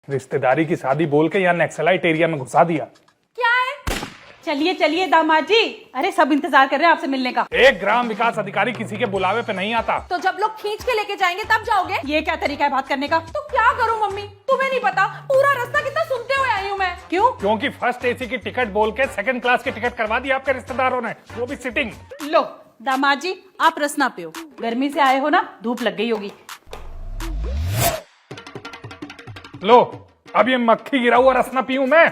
रिश्तेदारी की शादी बोल के यहाँ नक्सलाइट एरिया में घुसा दिया। क्या है? चलिए चलिए दामाद जी, अरे सब इंतजार कर रहे हैं आपसे मिलने का। एक ग्राम विकास अधिकारी किसी के बुलावे पे नहीं आता। तो जब लोग खींच के लेके जाएंगे तब जाओगे? ये क्या तरीका है बात करने का? तो क्या करूं मम्मी, तुम्हें नहीं पता पूरा रास्ता कितना सुनते हुए आई हूँ मैं। क्यों? क्योंकि फर्स्ट एसी की टिकट बोल के सेकंड क्लास की टिकट करवा दी आपके रिश्तेदारों ने, वो भी सिटिंग। लो दामाद जी, आप रस ना पियो, गर्मी से आए हो ना, धूप लग गई होगी। लो अब ये मक्खी गिरा हुआ रस ना पीऊं मैं?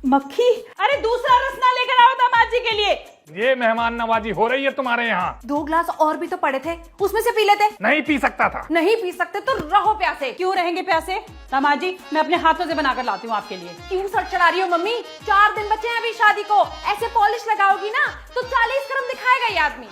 मक्खी? अरे दूसरा रस ना लेकर आओ दामाद जी के लिए। ये मेहमान नवाजी हो रही है तुम्हारे यहाँ। 2 ग्लास और भी तो पड़े थे, उसमें से पी लेते। नहीं पी सकता था। नहीं पी सकते तो रहो प्यासे। क्यों रहेंगे प्यासे? दामाद जी मैं अपने हाथों से बनाकर लाती हूँ आपके लिए। क्यों सर चढ़ा रही हो मम्मी? 4 दिन बचे हैं अभी शादी को, ऐसे पॉलिश लगाओगी ना तो 40 क्रम दिखाएगा ये आदमी।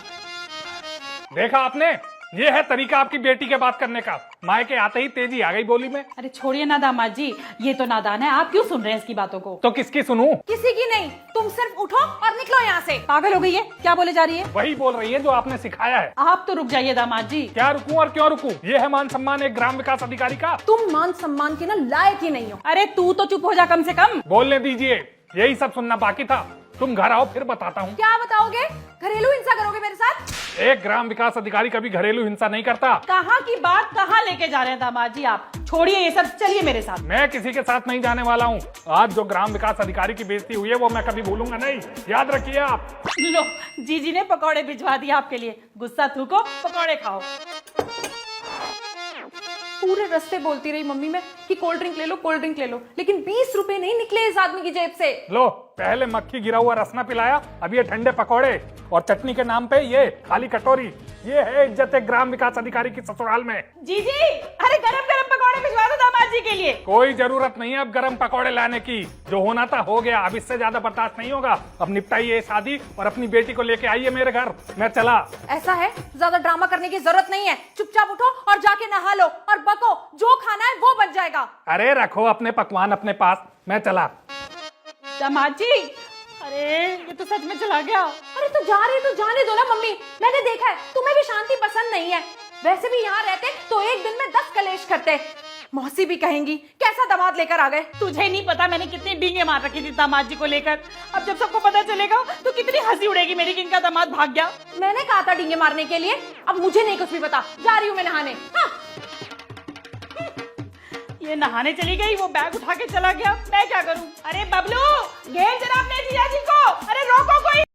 देखा आपने, ये है तरीका आपकी बेटी के बात करने का। मायके आते ही तेजी आ गई बोली में। अरे छोड़िए ना दामाद जी, ये तो नादान है, आप क्यों सुन रहे हैं इसकी बातों को? तो किसकी सुनूं? किसी की नहीं, तुम सिर्फ उठो और निकलो यहाँ से। पागल हो गई है क्या? बोले जा रही है? वही बोल रही है जो आपने सिखाया है। आप तो रुक जाइए दामाद जी। क्या रुकूं और क्यों रुकूं? ये है मान सम्मान एक ग्राम विकास अधिकारी का। तुम मान सम्मान के ना लायक ही नहीं हो। अरे तू तो चुप हो जा कम से कम। बोलने दीजिए, यही सब सुनना बाकी था। तुम घर आओ फिर बताता हूँ। क्या बताओगे? घरेलू हिंसा करोगे मेरे साथ? एक ग्राम विकास अधिकारी कभी घरेलू हिंसा नहीं करता। कहाँ की बात कहाँ लेके जा रहे हैं दामाद जी आप? छोड़िए ये सब, चलिए मेरे साथ। मैं किसी के साथ नहीं जाने वाला हूँ। आज जो ग्राम विकास अधिकारी की बेइज्जती हुई है वो मैं कभी भूलूंगा नहीं, याद रखिए आप। लो जीजी ने पकौड़े भिजवा दिए आपके लिए, गुस्सा थूको, पकौड़े खाओ। पूरे रास्ते बोलती रही मम्मी मैं कि कोल्ड ड्रिंक ले लो, कोल्ड ड्रिंक ले लो, लेकिन 20 रुपए नहीं निकले इस आदमी की जेब से। लो पहले मक्खी गिरा हुआ रसना पिलाया, अब ये ठंडे पकौड़े और चटनी के नाम पे ये खाली कटोरी। ये है इज्जत एक ग्राम विकास अधिकारी की ससुराल में। जीजी अरे गरम गरम पकौड़े भिजवा दो दामाद जी के लिए। कोई जरूरत नहीं है अब गरम पकौड़े लाने की, जो होना था हो गया, अब इससे ज्यादा बर्दाश्त नहीं होगा। अब निपटाइए शादी और अपनी बेटी को लेके आइए मेरे घर, मैं चला। ऐसा है, ज्यादा ड्रामा करने की जरूरत नहीं है, चुपचाप उठो और जाके नहा लो और बको, जो खाना है वो बच जाएगा। अरे रखो अपने पकवान अपने पास, मैं चला। दामाद जी अरे ये तो सच में चला गया। अरे तो जा रही है तो जाने दो ना मम्मी, मैंने देखा है तुम्हें भी शांति पसंद नहीं है। वैसे भी यहाँ रहते तो एक दिन में 10 कलेश करते। मौसी भी कहेंगी कैसा दामाद लेकर आ गए। तुझे नहीं पता मैंने कितनी डींगे मार रखी थी दामाद जी को लेकर। अब जब सबको पता चलेगा तो कितनी हंसी उड़ेगी मेरी कि इनका दामाद भाग गया। मैंने कहा था डींगे मारने के लिए, अब मुझे नहीं कुछ भी पता, जा रही हूँ मैं नहाने। हाँ। ये नहाने चली गई, वो बैग उठा के चला गया, मैं क्या करूं? अरे बबलू घेर जरा अपने जीजा जी को, अरे रोको कोई।